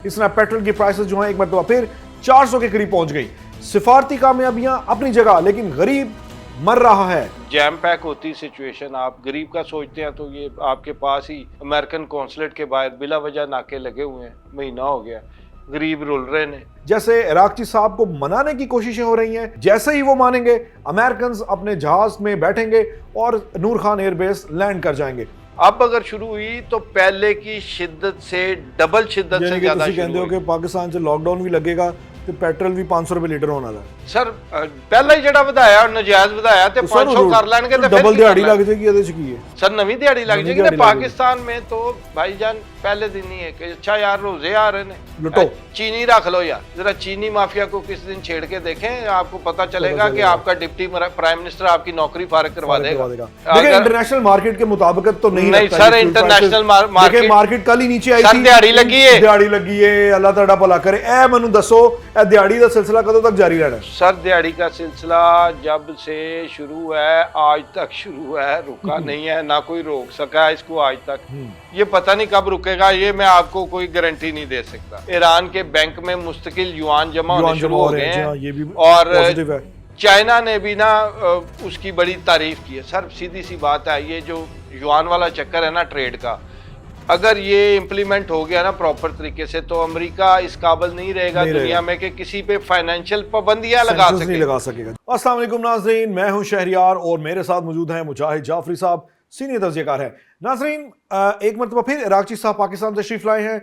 Snap petrol की prices जो हैं एक मरतबा फिर 400 के करीब पहुंच गई। सिफारती कामयाबियां अपनी जगह, लेकिन गरीब मर रहा है। जैम पैक होती सिचुएशन, आप गरीब का सोचते हैं तो ये आपके पास ही अमेरिकन कौंसलेट के बाहर बिला वजह नाके लगे हुए हैं, महीना हो गया, गरीब रुल रहे ने। जैसे इराकची साहब को मनाने की कोशिशें हो रही हैं, जैसे ही वो मानेंगे अमेरिकन अपने जहाज में बैठेंगे और नूर खान एयरबेस लैंड कर जाएंगे। अब अगर शुरू हुई तो पहले की शिद्दत से डबल शिद्दत से ज्यादा शुरू कहते हो कि पाकिस्तान से लॉकडाउन भी लगेगा तो पेट्रोल भी 500 रुपए लीटर होना था। सर पहला ही जड़ा ਵਧਾਇਆ ਨਜਾਇਜ਼ ਵਧਾਇਆ ਤੇ 500 कर लेंगे तो डबल दिहाड़ी लग जाएगी ਇਹਦੇ ਚ ਕੀ ਹੈ सर, नवी दिहाड़ी लग जाएगी। तो पाकिस्तान में तो भाईजान पहले दिन ही है कि अच्छा यार रोजे आ रहे हैं, लुटो चीनी रख लो यार, जरा चीनी माफिया को किस दिन छेड़ के देखें, आपको पता चलेगा कि आपका डिप्टी प्राइम मिनिस्टर आपकी नौकरी फारिग करवा देगा। देखिए इंटरनेशनल मार्केट के मुताबिक तो नहीं सर, इंटरनेशनल मार्केट कल ही नीचे आई थी, दिहाड़ी लगी है, दिहाड़ी लगी है, अल्लाह ताला भला करे। ए मैनू दसो ए दिहाड़ी का सिलसिला कदों तक जारी रहना? सर दिहाड़ी का सिलसिला जब से शुरू है आज तक शुरू है, रुका नहीं है, ना कोई रोक सका है इसको आज तक। ये पता नहीं कब रुकेगा, ये मैं आपको कोई गारंटी नहीं दे सकता। ईरान के बैंक में मुस्तकिल युआन जमा होने शुरू हो गए हैं और चाइना ने भी ना उसकी बड़ी तारीफ की है। सर सीधी सी बात है, ये जो युआन वाला चक्कर है ना ट्रेड का, अगर ये इंप्लीमेंट हो गया ना प्रॉपर तरीके से तो अमेरिका इस काबिल नहीं रहेगा दुनिया में कि किसी पे फाइनेंशियल पाबंदियां लगा सकेगा। अस्सलाम वालेकुम नाज़रीन, मैं हूं शहरियार और मेरे साथ मौजूद हैं मुजाहिद जाफरी साहब, सीनियर दर्जेकार हैं। नाज़रीन, एक मरतबा फिर इराकची साहब पाकिस्तान तशरीफ लाए हैं,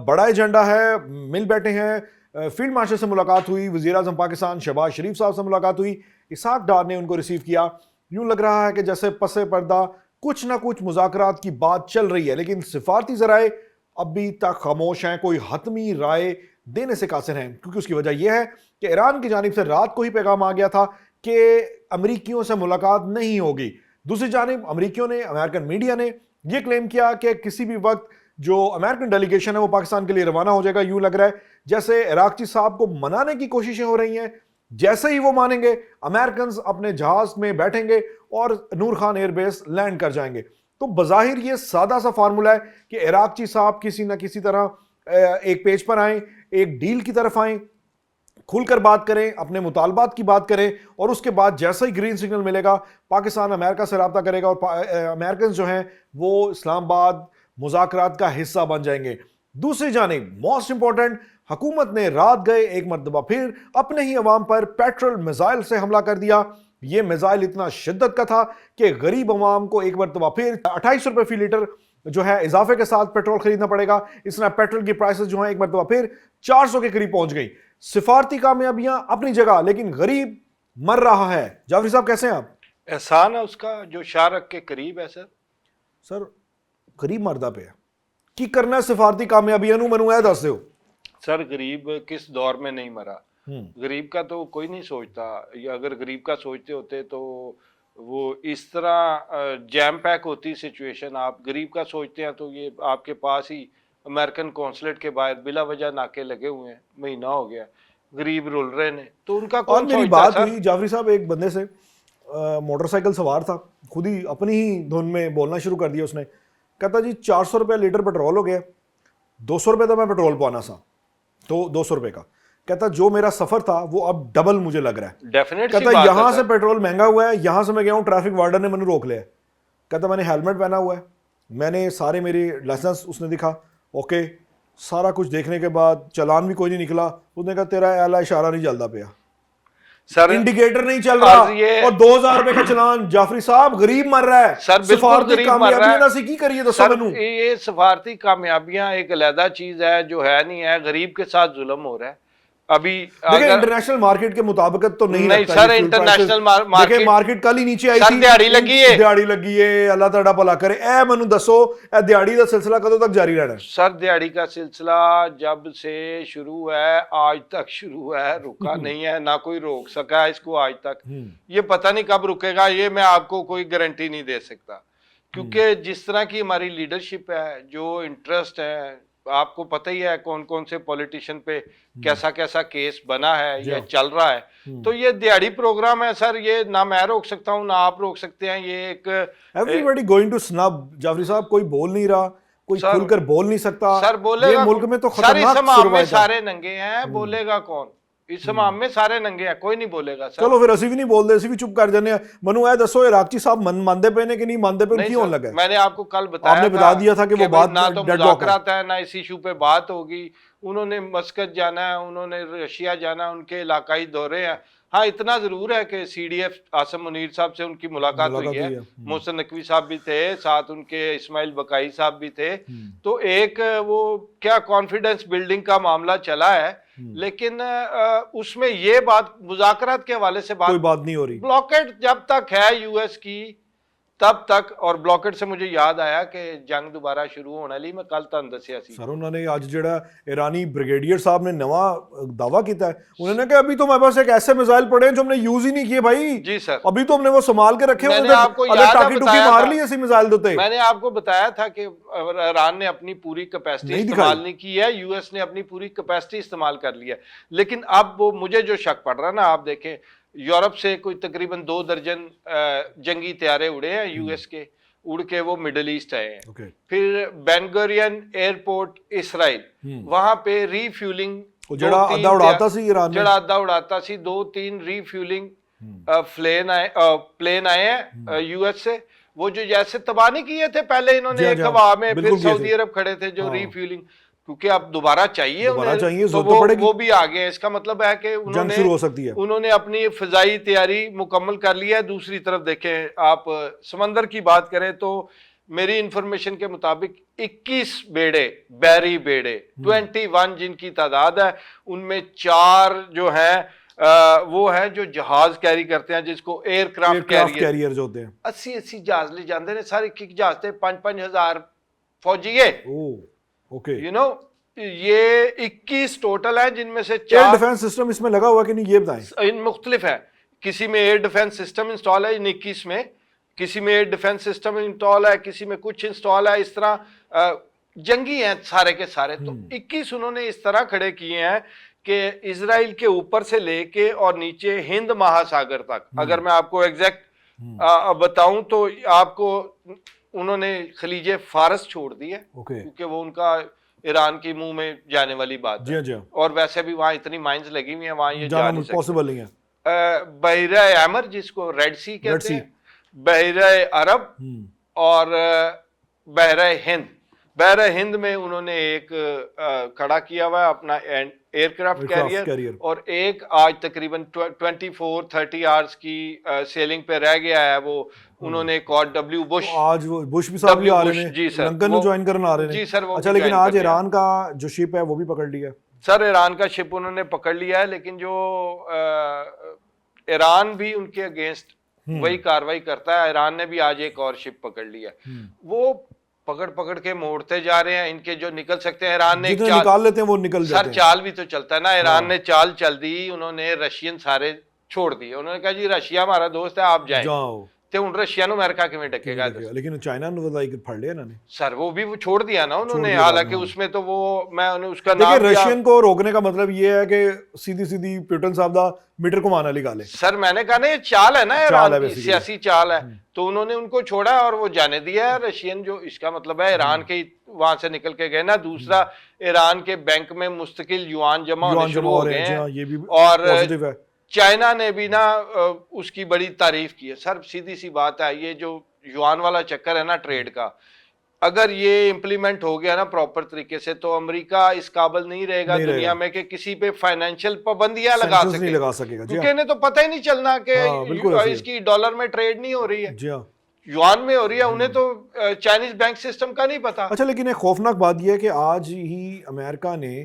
बड़ा एजेंडा है, मिल बैठे हैं। फील्ड मार्शल से मुलाकात हुई, वज़ीर आज़म पाकिस्तान शहबाज शरीफ साहब से मुलाकात हुई, इसाक डार ने उनको रिसीव किया। यूं लग रहा है कि जैसे पसे पर्दा कुछ ना कुछ मुज़ाकरात की बात चल रही है, लेकिन सिफारती ज़राए अभी तक खामोश हैं, कोई हतमी राय देने से कासिर हैं। क्योंकि उसकी वजह यह है कि ईरान की जानिब से रात को ही पैगाम आ गया था कि अमरीकियों से मुलाकात नहीं होगी। दूसरी जानिब अमरीकियों ने, अमेरिकन मीडिया ने यह क्लेम किया कि किसी भी वक्त जो अमेरिकन डेलीगेशन है वो पाकिस्तान के लिए रवाना हो जाएगा। यूं लग रहा है जैसे इराकची साहब को मनाने की कोशिशें हो रही हैं, जैसे ही वो मानेंगे अमेरिकन अपने जहाज में बैठेंगे और नूर खान एयरबेस लैंड कर जाएंगे। तो बज़ाहिर ये सादा सा फार्मूला है कि इराकची साहब किसी ना किसी तरह एक पेज पर आए, एक डील की तरफ आए, खुलकर बात करें, अपने मुतालबात की बात करें और उसके बाद जैसा ही ग्रीन सिग्नल मिलेगा पाकिस्तान अमेरिका से रब्ता करेगा और अमेरिकन जो हैं वो इस्लामाबाद मुज़ाकरात का हिस्सा बन जाएंगे। दूसरी जानिब मोस्ट इंपॉर्टेंट, हुकूमत ने रात गए एक मरतबा फिर अपने ही अवाम पर पेट्रोल मिसाइल से हमला कर दिया। यह मिसाइल इतना शिद्दत का था कि गरीब अवाम को एक मरतबा फिर 28 रुपए फी लीटर जो है इजाफे के साथ पेट्रोल खरीदना पड़ेगा। इसमें पेट्रोल की प्राइसेस जो है एक मरतबा फिर 400 के करीब पहुंच गई। सिफारती कामयाबियां अपनी जगह, लेकिन गरीब मर रहा है। जाफरी साहब कैसे हैं आप? एहसान है उसका जो शारक के करीब है। सर गरीब मरदा पे की करना है सिफारती कामयाबियां नूं मैनूं दस दो। सर गरीब किस दौर में नहीं मरा, गरीब का तो कोई नहीं सोचता, या अगर गरीब का सोचते होते तो वो इस तरह जैम पैक होती सिचुएशन, आप गरीब का सोचते हैं तो ये आपके पास ही अमेरिकन कौंसलेट के बाहर बिला वजह नाके लगे हुए हैं, महीना हो गया, गरीब रुल रहे ने, तो उनका कौन सोचता? मेरी बात हुई जाफरी साहब, एक बंदे से मोटरसाइकिल सवार था, खुद ही अपनी ही धुन में बोलना शुरू कर दिया उसने। कहता जी 400 रुपये लीटर पेट्रोल हो गया, 200 रुपये तो मैं पेट्रोल पाना सा, तो 200 रुपये का। कहता जो मेरा सफर था वो अब डबल मुझे लग रहा है। डेफिनेटली कहता यहां से पेट्रोल महंगा हुआ है, यहां से मैं गया हूं, ट्रैफिक वार्डन ने मैंने रोक लिया। कहता मैंने हेलमेट पहना हुआ है, मैंने सारे मेरे लाइसेंस उसने दिखा, ओके, सारा कुछ देखने के बाद चालान भी कोई नहीं निकला। उसने कहा तेरा आला इशारा नहीं चलता पाया, सर इंडिकेटर नहीं चल रहा और 2000 रुपए का चालान। जाफरी साहब गरीब मर रहा है, सर सिफारती कामयाबियां की करिए तो सर ये सिफारती कामयाबियां एक अलग चीज है जो है नहीं है, गरीब के साथ जुल्म हो रहा है। अभी देखिए इंटरनेशनल मार्केट के मुताबिक तो नहीं सर, इंटरनेशनल मार्केट कल ही नीचे आई थी, दिहाड़ी लगी है, अल्लाह ताला भला करे। ए मैनू दसो ए दिहाड़ी का सिलसिला कदों तक जारी रहना? सर दिहाड़ी का सिलसिला जब से शुरू है आज तक शुरू है, रुका नहीं है, ना कोई रोक सका है इसको आज तक। ये पता नहीं कब रुकेगा, ये मैं आपको कोई गारंटी नहीं दे सकता। क्योंकि जिस तरह की हमारी लीडरशिप है, जो इंटरेस्ट है, आपको पता ही है कौन कौन से पॉलिटिशियन पे कैसा कैसा केस बना है, ये चल रहा है। तो ये दिहाड़ी प्रोग्राम है सर, ये ना मैं रोक सकता हूँ ना आप रोक सकते हैं। ये एक everybody going to snub. Jafri साहब कोई बोल नहीं रहा, कोई सर, खुलकर बोल नहीं सकता। सर बोलेगा ये मुल्क में तो सर, खतरनाक इस हमाम में survival है। सारे नंगे हैं, बोलेगा कौन? इस हमाम में सारे नंगे हैं, कोई नहीं बोलेगा सर। चलो फिर ਅਸੀਂ ਵੀ ਨਹੀਂ ਬੋਲਦੇ, ਅਸੀਂ ਵੀ ਚੁੱਪ ਕਰ ਜਾਂਦੇ ਆ। ਮੈਨੂੰ ਇਹ ਦੱਸੋ इराकची साहब ਮੰਨਦੇ पए ने कि नहीं मानते पे, नहीं क्यों सर, होने लगा है? मैंने आपको कल बताया आपने बता दिया था कि वो भाई बात ना तो डेडलॉक है। मुज़ाकरात है, ना इस इशू पे बात होगी। उन्होंने मस्कत जाना है, उन्होंने रशिया जाना है, उनके इलाकाई दौरे हैं। हाँ, इतना जरूर है कि CDF आसम मुनीर साहब से उनकी मुलाकात हुई है। मोहसिन नकवी साहब भी थे साथ, उनके इस्माइल बकाई साहब भी थे। तो एक वो क्या कॉन्फिडेंस बिल्डिंग का मामला चला है, लेकिन उसमें ये बात मुज़ाकरात के हवाले से कोई बात नहीं हो रही। ब्लॉकेट जब तक है यूएस की तब तक, और ब्लॉकेट से मुझे याद आया कि जंग दोबारा शुरू होने वाली, मैं कल तुहानू दस्सिया सी सर उन्होंने आज जेड़ा ईरानी ब्रिगेडियर साहब ने नवा दावा किया है, उन्होंने कहा अभी तो हमारे पास एक ऐसे मिसाइल पड़े हैं जो हमने यूज ही नहीं किए भाई। जी सर, अभी तो हमने वो संभाल के रखे मैंने हुए, आपको अगर याद टाकी टुकी बताया मार था। ली ऐसी मिसाइल देते। मैंने आपको बताया था कि ईरान ने अपनी पूरी कैपेसिटी नहीं इस्तेमाल नहीं की है, यूएस ने अपनी पूरी कैपेसिटी इस्तेमाल कर ली है। लेकिन अब वो मुझे जो शक पड़ रहा है ना, आप देखें यूरोप से कोई तकरीबन 2 दर्जन जंगी तैयारे उड़े हैं यूएस के, उड़ के वो मिडल ईस्ट आए हैं। फिर बेनगुरियन एयरपोर्ट इसराइल, वहां पे रीफ्यूलिंग जड़ा आधा उड़ाता सी ईरान में, जड़ा आधा उड़ाता सी 2-3 रीफ्यूलिंग प्लेन आए हैं यूएस से। वो जो जैसे तबाह नहीं किए थे पहले इन्होंने एक हवा में, फिर सऊदी अरब खड़े थे जो रीफ्यूलिंग, क्योंकि अब दोबारा चाहिए उन्हें, तो वो भी आ गए। इसका मतलब है कि जंग शुरू हो सकती है। उन्होंने अपनी फिजाई तैयारी मुकम्मल कर ली है। दूसरी तरफ देखें आप, समंदर की बात करें तो मेरी इंफॉर्मेशन के मुताबिक 21 बेड़े, बैरी बेड़े 21 जिनकी तादाद है, उनमें 4 जो हैं वो है जो जहाज कैरी करते हैं, जिसको एयरक्राफ्ट कैरियर जो होते हैं। 80 जहाज ले जाते हैं, सारे किक जहाज थे, 5-5 हजार फौजी है। ओके, यू नो, ये 21 टोटल है, जिनमें से 4 एयर डिफेंस सिस्टम इसमें लगा हुआ कि नहीं ये बताएं। इन मुख्तलिफ है, किसी में एयर डिफेंस सिस्टम इंस्टॉल है इन 21 में, किसी में एयर डिफेंस सिस्टम इंस्टॉल है, किसी में कुछ इंस्टॉल है। इस तरह जंगी हैं सारे के सारे। तो 21 उन्होंने इस तरह खड़े किए हैं कि इजराइल के ऊपर से लेके और नीचे हिंद महासागर तक, अगर मैं आपको एग्जैक्ट बताऊं तो आपको, उन्होंने खलीजे फारस छोड़ दी है, क्योंकि वो उनका ईरान के मुंह में जाने वाली बात है। और वैसे भी वहां इतनी माइंस लगी हुई है, वहां ये जा नहीं पॉसिबल नहीं है। बहरा अहमर, जिसको रेड सी कहते हैं, बहरा अरब और बहरा हिंद। बहरा हिंद में उन्होंने एक खड़ा किया हुआ है अपना एयरक्राफ्ट कैरियर, और एक आज तकरीबन 24-30 आवर्स की सेलिंग पे रह गया है। वो उन्होंने एक और डब्ल्यू बुश, आज वो बुश भी साहब भी आ रहे हैं, जी सर, लंदन में ज्वाइन करने आ रहे हैं। जी सर, अच्छा, लेकिन आज ईरान का जो शिप है वो भी पकड़ लिया सर। ईरान का शिप उन्होंने पकड़ लिया है, लेकिन जो ईरान भी उनके अगेंस्ट वही कार्रवाई करता है। ईरान ने भी आज एक और शिप पकड़ लिया, वो पकड़ के मोड़ते जा रहे हैं। इनके जो निकल सकते हैं, ईरान ने निकाल लेते हैं वो निकल जाते हैं। सर चाल भी तो चलता है ना, ईरान ने चाल चल दी, उन्होंने रशियन सारे छोड़ दिए। उन्होंने कहा जी रशिया हमारा दोस्त है, आप जाओ। तो उन रशिया नु अमेरिका किवें डकेगा? लेकिन चाइना ने लाइक फड़ लिया इन्होंने सर, वो भी वो छोड़ दिया ना उन्होंने। हालांकि उसमें तो वो मैं उन्हें उसका नाम, देखिए रशियन को रोकने का मतलब ये है कि सीधी पुतिन साहब दा मीटर घुमाने वाली गल है। सर मैंने कहा ना, ये चाल है ना, ईरान की सियासी चाल है। तो उन्होंने उनको छोड़ा और वो जाने दिया है रशियन, जो इसका मतलब है ईरान के वहां से निकल के गए ना। दूसरा, ईरान के बैंक में मुस्तकिल युआन जमा होने शुरू हो गए हैं, और चाइना ने भी ना उसकी बड़ी तारीफ की है। सर सीधी सी बात है, ये जो युआन वाला चक्कर है ना ट्रेड का, अगर ये इम्प्लीमेंट हो गया ना प्रॉपर तरीके से, तो अमेरिका इस काबिल नहीं रहेगा दुनिया में कि किसी पे फाइनेंशियल पाबंदियां लगा सकेगा, क्योंकि इन्हें तो पता ही नहीं चलना कि इसकी डॉलर में ट्रेड नहीं हो रही है, युआन में हो रही है। उन्हें तो चाइनीज बैंक सिस्टम का नहीं पता। अच्छा, लेकिन एक खौफनाक बात यह है कि आज ही अमेरिका ने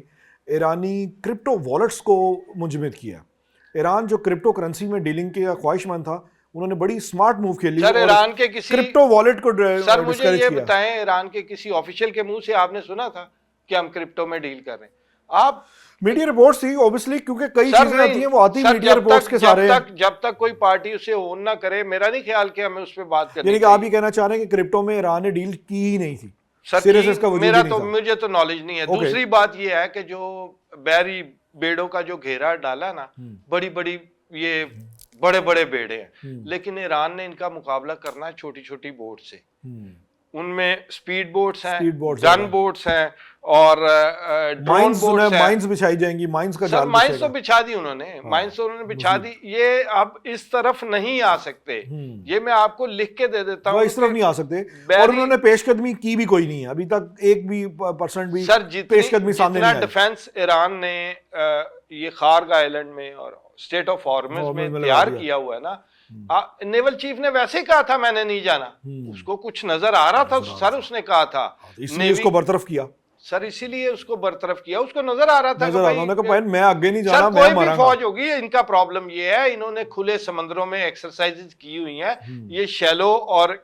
ईरानी क्रिप्टो वॉलेट्स को मुंजमद किया। ईरान जो क्रिप्टो करेंसी में डीलिंग के ख्वाहिशमंद था, उन्होंने बड़ी स्मार्ट मूव खेली। सर ईरान के किसी क्रिप्टो वॉलेट को सर मुझे ये बताएं, ईरान के किसी ऑफिशियल के मुंह से आपने सुना था कि हम क्रिप्टो में डील कर रहे हैं? आप मीडिया रिपोर्ट्स थी ऑब्वियसली, क्योंकि कई चीजें आती हैं, वो आती मीडिया रिपोर्ट्स के सारे। जब तक कोई पार्टी उसे ओन ना करे, मेरा नहीं ख्याल कि हमें उस पर बात करनी। यानी कि आप ये कहना चाह रहे हैं कि क्रिप्टो में ईरान ने डील की ही नहीं थी? सर मेरा तो, मुझे तो नॉलेज नहीं है। दूसरी बात ये है कि जो बैरी बेड़ों का जो घेरा डाला ना, बड़ी ये बड़े बेड़े हैं, लेकिन ईरान ने इनका मुकाबला करना है छोटी छोटी बोट से। उनमें स्पीड बोट्स हैं, Speed boats गन हैं। बोट्स हैं और ड्रोन माइंस बोट्स हैं। माइंस बिछाई जाएंगी, माइंस का सर जाल माइंस तो बिछेगा। बिछा दी उन्होंने, माइंस तो उन्होंने बिछा दी, ये अब इस तरफ नहीं आ सकते। ये मैं आपको लिख के दे देता वो हूँ इस तरफ कि नहीं आ सकते, और बैरी- उन्होंने पेशकदमी की भी कोई नहीं है अभी तक, एक भी परसेंट भी सर पेशकदमी सामने जितना नहीं आई। डिफेंस ईरान ने ये खार्ग आइलैंड में और स्टेट ऑफ हॉर्मज हॉर्मज़ में में लगा तैयार दिया। किया हुआ है ना, नेवल चीफ ने वैसे ही कहा था मैंने नहीं जाना, उसको कुछ नजर आ रहा था सर, उसने कहा था इसलिए उसको बरतरफ किया। सर, इसीलिए उसको बरतरफ किया, उसको नजर आ रहा था नजर आ रहा था कि भाई मैं आगे नहीं जाना, सर मैं कोई भी मरांगा। फौज होगी, इनका प्रॉब्लम ये है, इन्होंने खुले समंदरों में एक्सरसाइजेज की हुई हैं, ये शैलो और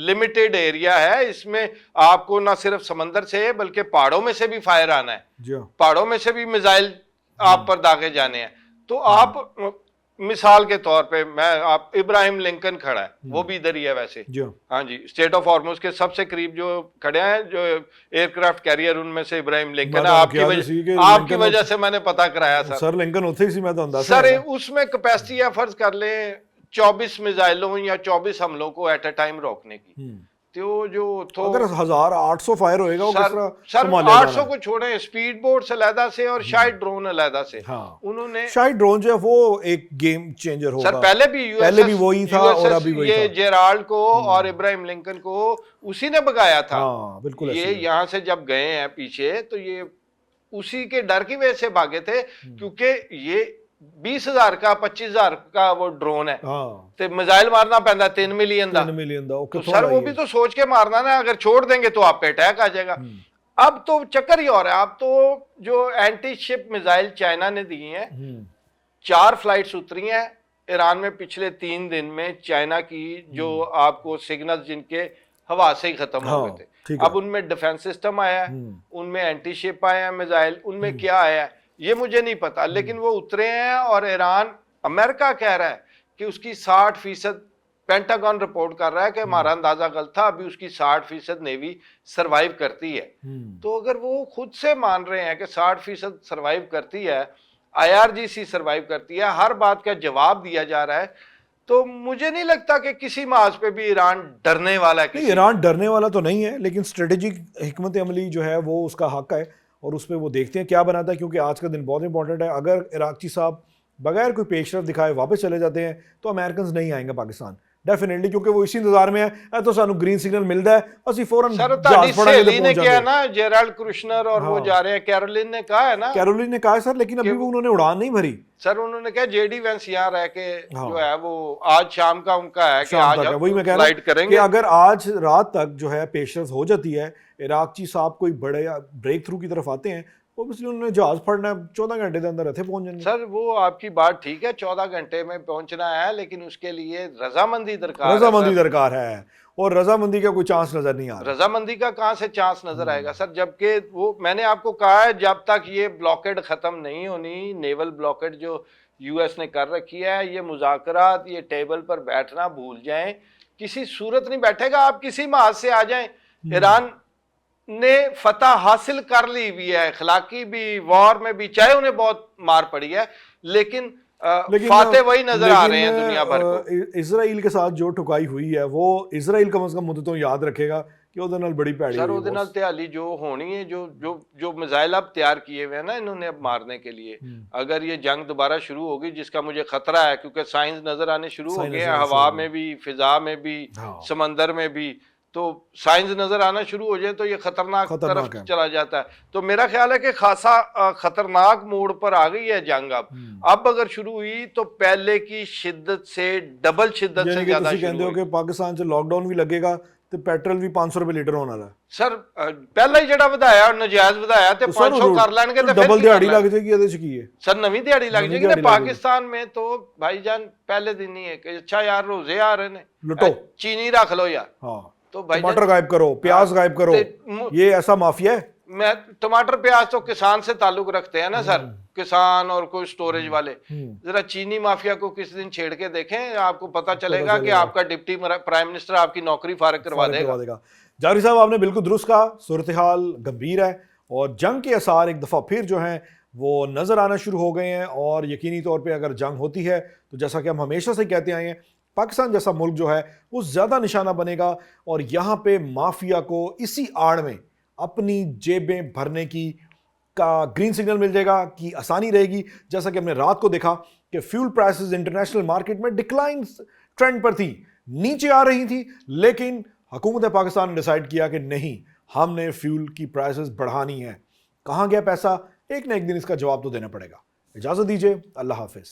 लिमिटेड एरिया है, इसमें आपको ना सिर्फ समंदर से बल्कि पहाड़ों में से भी फायर आना है, जी हाँ। पहाड़ों में से भी मिसाइल आप पर दागे जाने हैं। तो आप मिसाल के तौर पे आप इब्राहिम लिंकन खड़ा है, वो भी इधर ही है वैसे, जी हाँ। हाँ जी, स्टेट ऑफ हॉर्मुज के सबसे करीब जो खड़े हैं जो एयरक्राफ्ट कैरियर, उनमें से इब्राहिम लिंकन है। आपकी वजह से मैंने पता कराया सर लिंकन होते ही मैं तो अंदाजा सर है। उसमें कैपेसिटी है, फर्ज कर ले 24 मिसाइलों या 24 हमलों को एट अ टाइम रोकने की। तो जो तो अगर 1800 फायर होएगा वो किस तरह सर संभाला 800 जाना? को छोड़े, स्पीड बोट्स अलहदा से और शायद ड्रोन अलहदा से, हाँ। उन्होंने शायद ड्रोन जो है वो एक गेम चेंजर होगा। सर पहले भी वही था और अभी वही ये था। जेराल्ड को और इब्राहिम लिंकन को उसी ने भगाया था। हाँ, बिल्कुल ये ऐसे ही। यहाँ से जब गए हैं पीछे तो ये उसी के डर की वजह से भागे थे, क्योंकि ये 20,000 का 25,000 का वो ड्रोन है, हाँ, तो मिसाइल मारना पैंदा 3 मिलियन का, 3 मिलियन दा तो सर वो भी तो सोच के मारना ना, अगर छोड़ देंगे तो आप पे अटैक आ जाएगा। अब तो चक्कर ही और है, अब तो जो एंटी शिप मिसाइल चाइना ने दी हैं, 4 फ्लाइट्स उतरी हैं ईरान में पिछले 3 दिन में, चाइना की जो आपको सिग्नल जिनके हवा से ही खत्म हो गए थे, अब उनमें डिफेंस सिस्टम आया है, उनमें एंटी शिप आया है मिसाइल, उनमें क्या आया है ये मुझे नहीं पता, लेकिन वो उतरे हैं। और ईरान, अमेरिका कह रहा है कि उसकी 60%, पेंटागन रिपोर्ट कर रहा है कि हमारा अंदाजा गलत था, अभी उसकी 60% नेवी सरवाइव करती है। तो अगर वो खुद से मान रहे हैं कि 60% सरवाइव करती है, IRGC सरवाइव करती है, हर बात का जवाब दिया जा रहा है, तो मुझे नहीं लगता कि किसी माज पे भी ईरान डरने वाला है। नहीं, ईरान डरने वाला तो नहीं है, लेकिन स्ट्रेटेजिक हिकमत अमली जो है वो उसका हक है, और उस पर वो देखते हैं क्या बनाता है, क्योंकि आज का दिन बहुत इंपॉर्टेंट है। अगर इराक़ची साहब बगैर कोई पेशरफ दिखाए वापस चले जाते हैं तो अमेरिकन नहीं आएंगे पाकिस्तान डेफिनेटली, क्योंकि वो इसी इंतजार में है तो सानू ग्रीन सिग्नल मिलता है, असि फौरन सहेली ने किया ना, जेराल्ड कुश्नर और वो जा रहे हैं, कैरोलिन ने कहा है ना, कैरोलिन ने कहा है सर, लेकिन अभी वो उन्होंने उड़ान नहीं भरी सर। उन्होंने कहा JD वेंस यहाँ रह के जो है वो आज शाम का उनका है कि आज वही मैं कह रहा हूं कि अगर आज रात तक जो है पेशरफ हो जाती है, इराक़ची साहब कोई बड़े ब्रेक थ्रू की तरफ आते हैं, ऑब्वियसली उन्होंने जहाज फड़ना है, 14 घंटे के अंदर पहुंच जाएंगे। सर वो आपकी बात ठीक है, 14 घंटे में पहुंचना है, लेकिन उसके लिए रजामंदी दरकार है, और रजामंदी का कोई चांस नजर नहीं आ रहा। रजामंदी का कहां से चांस नजर आएगा सर, जबकि वो मैंने आपको कहा है जब तक ये ब्लॉकेड खत्म नहीं होनी, नेवल ब्लॉकेड जो US ने कर रखी है, ये मुज़ाकरात, ये टेबल पर बैठना भूल जाएं, किसी सूरत नहीं बैठेगा। आप किसी महाज से आ जाएं, ईरान ने फतह हासिल कर ली हुई है, अखलाकी भी, वॉर में भी, चाहे उन्हें बहुत मार पड़ी है, लेकिन फाते वही नजर आ रहे हैं दुनिया भर को। इजराइल के साथ जो ठुकाई हुई है वो इजराइल कम से कम मुद्दतों याद रखेगा कि ਉਹਦੇ ਨਾਲ बड़ी भैड़ी सर ਉਹਦੇ ਨਾਲ ਤਿਆਲੀ जो होनी है, जो मिसाइल अब तैयार किए हुए हैं ना इन्होंने अब मारने के लिए, अगर ये जंग दोबारा शुरू होगी, जिसका मुझे खतरा है क्योंकि साइंस नजर आने शुरू हो गए हैं, हवा में भी, फिजा में भी, समंदर में भी, तो साइंस नजर आना शुरू हो जाए तो ये खतरनाक तरफ चला जाता है। तो मेरा ख्याल है कि खासा खतरनाक मोड़ पर आ गई है जंग। अब अगर शुरू हुई तो पहले की शिद्दत से डबल शिद्दत से ज्यादा शुरू कहते हो कि पाकिस्तान से लॉकडाउन भी लगेगा तो पेट्रोल भी 500 रुपए लीटर होना है सर। पहला ही ਜਿਹੜਾ ਵਧਾਇਆ ਨਜਾਇਜ਼ ਵਧਾਇਆ ਤੇ 500 कर लेंगे तो डबल दिहाड़ी लग जाएगी ਇਹਦੇ ਚ ਕੀ ਹੈ सर, नवी दिहाड़ी लग जाएगी। तो पाकिस्तान में तो भाईजान पहले दिन ही है कि अच्छा यार रोजे आ रहे हैं, लुटो चीनी रख लो यार। हाँ, तो भाई टमाटर गायब करो, प्याज गायब करो, ये ऐसा माफिया है। मैं टमाटर प्याज तो किसान से ताल्लुक रखते हैं ना सर, किसान और कोई स्टोरेज वाले। जरा चीनी माफिया को किसी दिन छेड़ के देखें, आपको पता चलेगा कि आपका डिप्टी प्राइम मिनिस्टर आपकी नौकरी फारिग करवा देगा। जारी साहब आपने बिल्कुल दुरुस्त कहा, सूरत हाल गंभीर है और जंग के आसार एक दफ़ा फिर जो हैं वो नज़र आना शुरू हो गए हैं। और यकीनी तौर पे अगर जंग होती है तो जैसा कि हम हमेशा से कहते आए हैं, पाकिस्तान जैसा मुल्क जो है वो ज़्यादा निशाना बनेगा और यहाँ पे माफिया को इसी आड़ में अपनी जेबें भरने की का ग्रीन सिग्नल मिल जाएगा कि आसानी रहेगी। जैसा कि हमने रात को देखा कि फ्यूल प्राइसेस इंटरनेशनल मार्केट में डिक्लाइन ट्रेंड पर थी, नीचे आ रही थी, लेकिन हुकूमत पाकिस्तान ने डिसाइड किया कि नहीं, हमने फ्यूल की प्राइसेस बढ़ानी है। कहाँ गया पैसा? एक ना एक दिन इसका जवाब तो देना पड़ेगा। इजाज़त दीजिए, अल्लाह हाफिज़।